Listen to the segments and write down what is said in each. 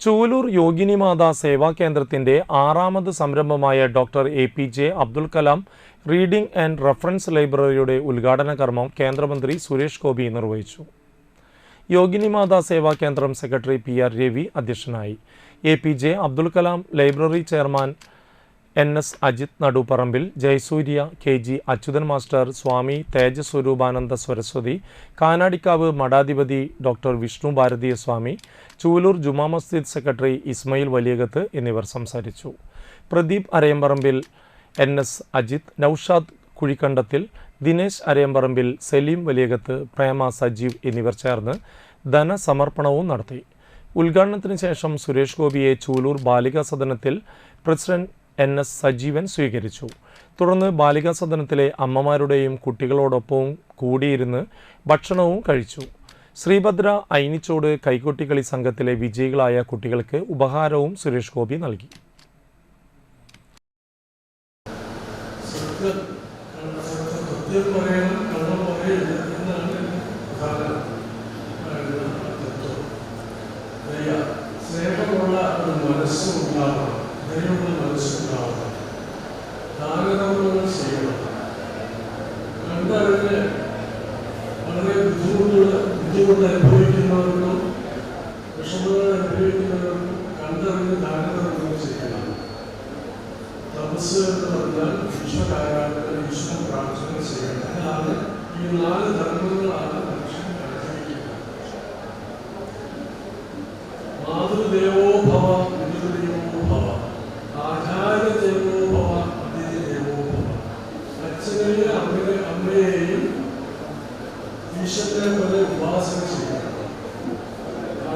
ചൂലൂർ യോഗിനിമാത സേവാ കേന്ദ്രത്തിന്റെ 6ാമത് സംരംഭമായ doctor APJ Abdul Kalam reading and reference ലൈബ്രറിയുടെ ഉദ്ഘാടന കർമ്മം കേന്ദ്രമന്ത്രി സുരേഷ് ഗോപി നിർവഹിച്ചു. യോഗിനിമാത സേവാ കേന്ദ്രം സെക്രട്ടറി PR രവി അധ്യക്ഷനായി. APJ Abdul Kalam library chairman NS Ajith Nadupparambil, Jayasurya, KG Achuthan master, Swami Thejaswaroopananda Saraswathi, Kanadikkavu മഠാധിപതി ഡോക്ടർ വിഷ്ണു ഭാരതീയ സ്വാമി, ചൂലൂർ ജുമാ മസ്ജിദ് സെക്രട്ടറി ഇസ്മയിൽ വലിയകത്ത് എന്നിവർ സംസാരിച്ചു. പ്രദീപ് അരയമ്പറമ്പിൽ, NS അജിത്, നൌഷാദ് കുഴിക്കണ്ടത്തിൽ, ദിനേശ് അരയമ്പറമ്പിൽ, സലീം വലിയകത്ത്, പ്രേമ സജീവ് എന്നിവർ ചേർന്ന് ധനസമർപ്പണവും നടത്തി. ഉദ്ഘാടനത്തിന് ശേഷം സുരേഷ് ഗോപിയെ ചൂലൂർ ബാലികാ സദനത്തിൽ പ്രസിഡന്റ് NS സജീവൻ സ്വീകരിച്ചു. തുടർന്ന് ബാലികാ സദനത്തിലെ അമ്മമാരുടെയും കുട്ടികളോടൊപ്പവും കൂടിയിരുന്ന് ഭക്ഷണവും കഴിച്ചു. ശ്രീഭദ്ര ഐനിച്ചോട് കൈകൊട്ടിക്കളി സംഘത്തിലെ വിജയികളായ കുട്ടികൾക്ക് ഉപഹാരവും സുരേഷ് ഗോപി നൽകി. സ്നേഹമുള്ള ഒരു മനസ്സുണ്ടാവണം, ദൈവമുള്ള മനസ്സുണ്ടാവണം, ദാനധർമ്മങ്ങൾ ചെയ്യണം. കണ്ടറിഞ്ഞ് വളരെ ബുദ്ധിമുട്ട് അനുഭവിക്കുന്നവർക്കും വിഷമങ്ങൾ അനുഭവിക്കുന്നവർക്കും കണ്ടറിഞ്ഞ് ദാനധർമ്മങ്ങൾ ചെയ്യണം. തപസ് എന്ന് പറഞ്ഞാൽ ഈശ്വരാരാധന, ഈശ്വര പ്രാർത്ഥന ചെയ്യണം. അതാണ് ഈ 4 ധർമ്മങ്ങളാണ് മനുഷ്യൻ അനുഭവിക്കുന്നത്. മാതൃദേവോ ഭവ, പിതൃദേവോ ഭവ, ആചാര്യദേവോ ഭവ, അതിഥിദേവോ ഭവ. അച്ഛനെയും അമ്മയെയും ഈശ്വരനെ പോലെ ഉപാസന ചെയ്യണം.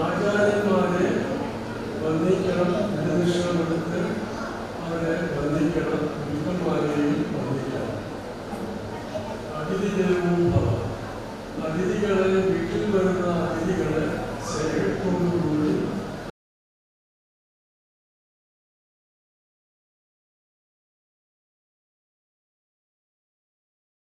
ആചാര്യന്മാരെ വന്ദിക്കണം, ഗുരുദക്ഷിണമെടുത്ത് അവരെ വന്ദിക്കണം, ഗുരുക്കന്മാരെയും വന്ദിക്കണം. അതിഥിദേവോ ഭവ, അതിഥികളെ